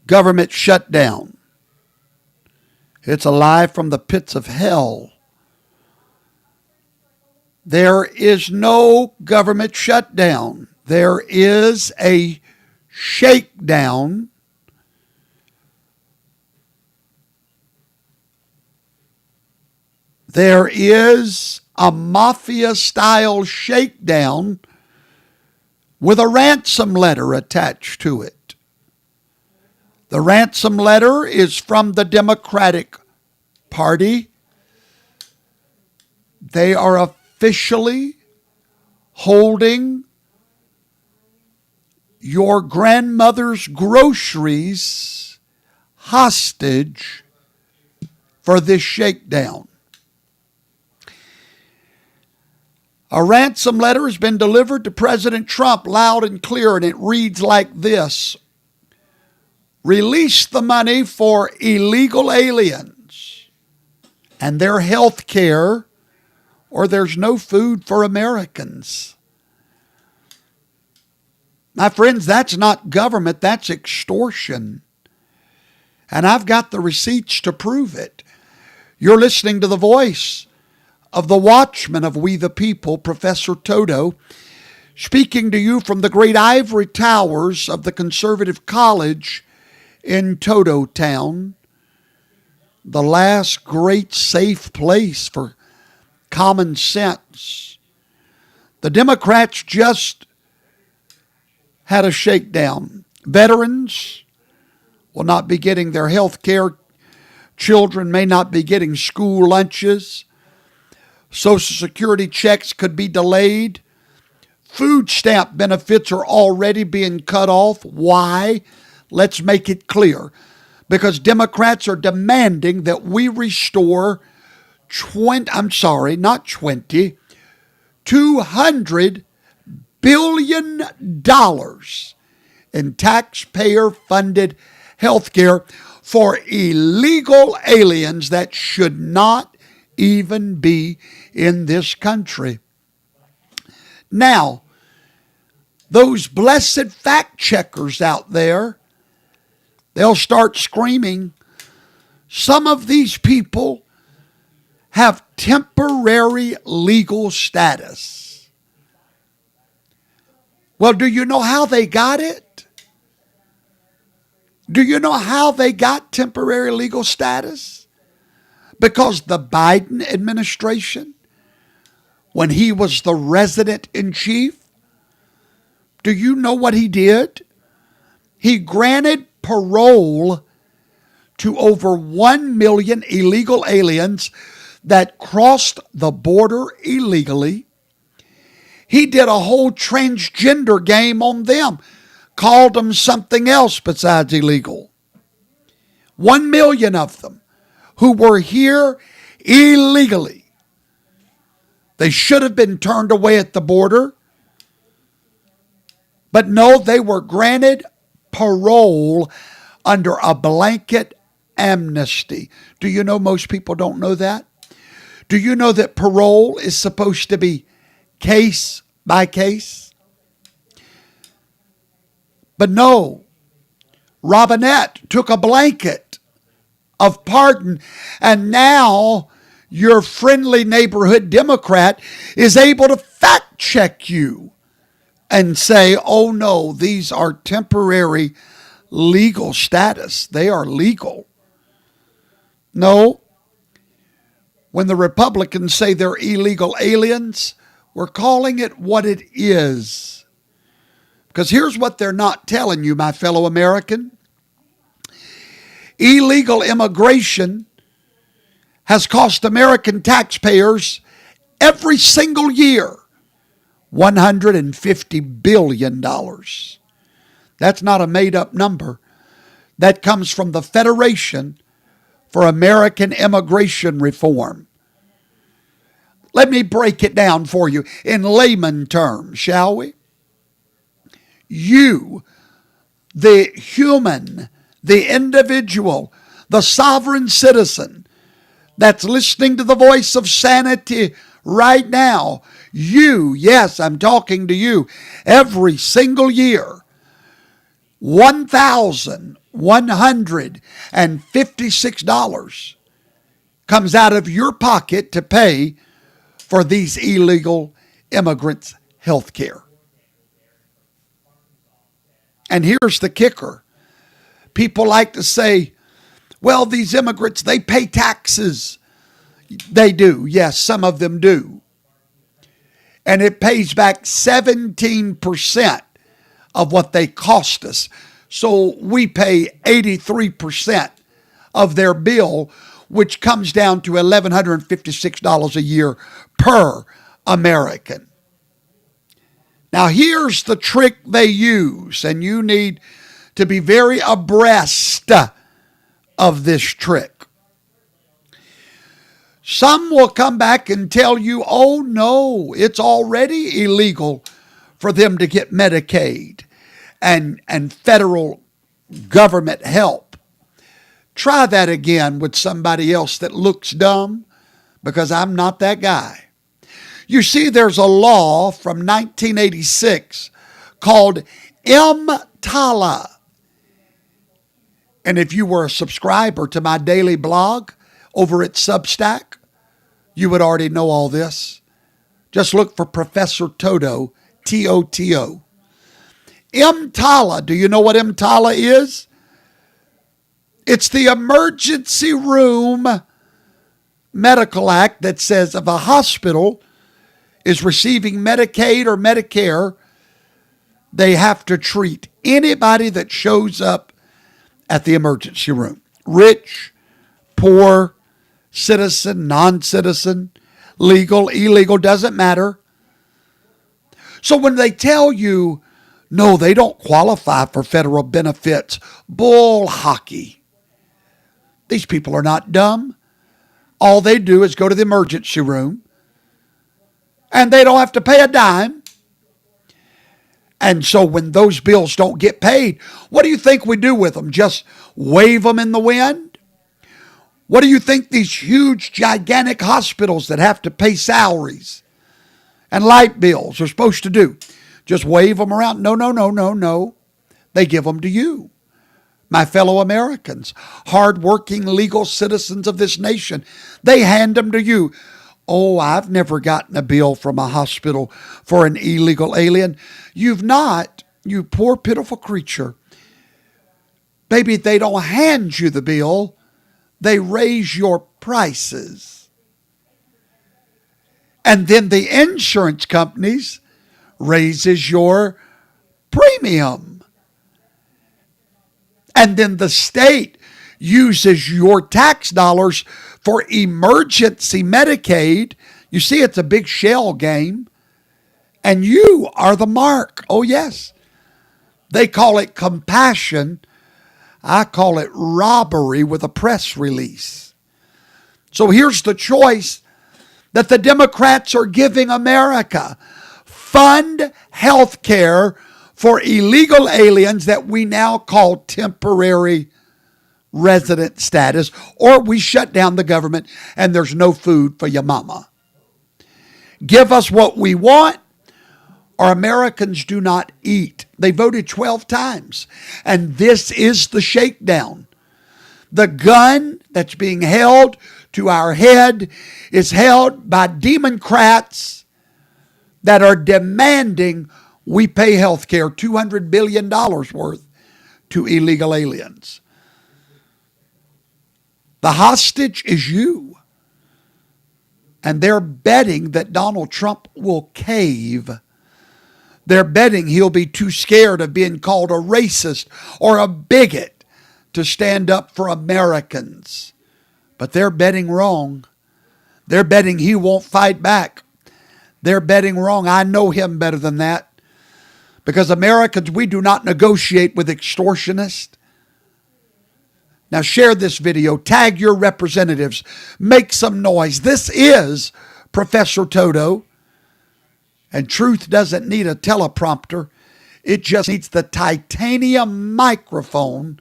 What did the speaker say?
government shutdown. It's a lie from the pits of hell. There is no government shutdown. There is a shakedown. There is a mafia-style shakedown with a ransom letter attached to it. The ransom letter is from the Democratic Party. They are officially holding your grandmother's groceries hostage for this shakedown. A ransom letter has been delivered to President Trump loud and clear, and it reads like this: release the money for illegal aliens and their health care, or there's no food for Americans. My friends, that's not government, that's extortion. And I've got the receipts to prove it. You're listening to the voice of the watchman of We the People, Professor Toto, speaking to you from the great ivory towers of the Conservative College in Toto Town, the last great safe place for common sense. The Democrats just had a shakedown. Veterans will not be getting their health care. Children may not be getting school lunches. Social Security checks could be delayed. Food stamp benefits are already being cut off. Why? Let's make it clear. Because Democrats are demanding that we restore $200 billion in taxpayer-funded health care for illegal aliens that should not even be in this country. Now, those blessed fact checkers out there, they'll start screaming, some of these people have temporary legal status. Well, do you know how they got it? Do you know how they got temporary legal status? Because the Biden administration, when he was the resident in chief, do you know what he did? He granted parole to over 1 million illegal aliens that crossed the border illegally. He did a whole transgender game on them, called them something else besides illegal. 1 million of them who were here illegally. They should have been turned away at the border. But no, they were granted parole under a blanket amnesty. Do you know most people don't know that? Do you know that parole is supposed to be case by case? But no, Robinette took a blanket of pardon, and now your friendly neighborhood Democrat is able to fact check you and say, oh no, these are temporary legal status. They are legal. No, when the Republicans say they're illegal aliens, we're calling it what it is. Because here's what they're not telling you, my fellow American. Illegal immigration has cost American taxpayers every single year $150 billion. That's not a made-up number. That comes from the Federation for American Immigration Reform. Let me break it down for you in layman terms, shall we? You, the human, the individual, the sovereign citizen that's listening to the voice of sanity right now, you, yes, I'm talking to you, every single year, $1,156 comes out of your pocket to pay for these illegal immigrants' health care. And here's the kicker. People like to say, well, these immigrants, they pay taxes. They do. Yes, some of them do. And it pays back 17% of what they cost us. So we pay 83% of their bill, which comes down to $1,156 a year per American. Now, here's the trick they use, and you need to be very abreast of this trick. Some will come back and tell you, oh no, it's already illegal for them to get Medicaid and federal government help. Try that again with somebody else that looks dumb, because I'm not that guy. You see, there's a law from 1986 called EMTALA. And if you were a subscriber to my daily blog over at Substack, you would already know all this. Just look for Professor Toto, T-O-T-O. EMTALA, do you know what EMTALA is? It's the Emergency Room Medical Act that says if a hospital is receiving Medicaid or Medicare, they have to treat anybody that shows up at the emergency room. Rich, poor, citizen, non-citizen, legal, illegal, doesn't matter. So when they tell you, no, they don't qualify for federal benefits, bull hockey. These people are not dumb. All they do is go to the emergency room, and they don't have to pay a dime. And so when those bills don't get paid, what do you think we do with them? Just wave them in the wind? What do you think these huge, gigantic hospitals that have to pay salaries and light bills are supposed to do? Just wave them around? No, no, no, no, no. They give them to you, my fellow Americans, hardworking legal citizens of this nation. They hand them to you. Oh, I've never gotten a bill from a hospital for an illegal alien. You've not, you poor, pitiful creature. Baby, they don't hand you the bill. They raise your prices. And then the insurance companies raises your premium. And then the state uses your tax dollars for emergency Medicaid. You see, it's a big shell game. And you are the mark. Oh, yes. They call it compassion. I call it robbery with a press release. So here's the choice that the Democrats are giving America. Fund health care for illegal aliens that we now call temporary resident status, or we shut down the government and there's no food for your mama. Give us what we want, or Americans do not eat. They voted 12 times, and this is the shakedown. The gun that's being held to our head is held by Democrats that are demanding we pay health care, $200 billion worth, to illegal aliens. The hostage is you. And they're betting that Donald Trump will cave. They're betting he'll be too scared of being called a racist or a bigot to stand up for Americans. But they're betting wrong. They're betting he won't fight back. They're betting wrong. I know him better than that. Because Americans, we do not negotiate with extortionists. Now share this video, tag your representatives, make some noise. This is Professor Toto, and truth doesn't need a teleprompter. It just needs the titanium microphone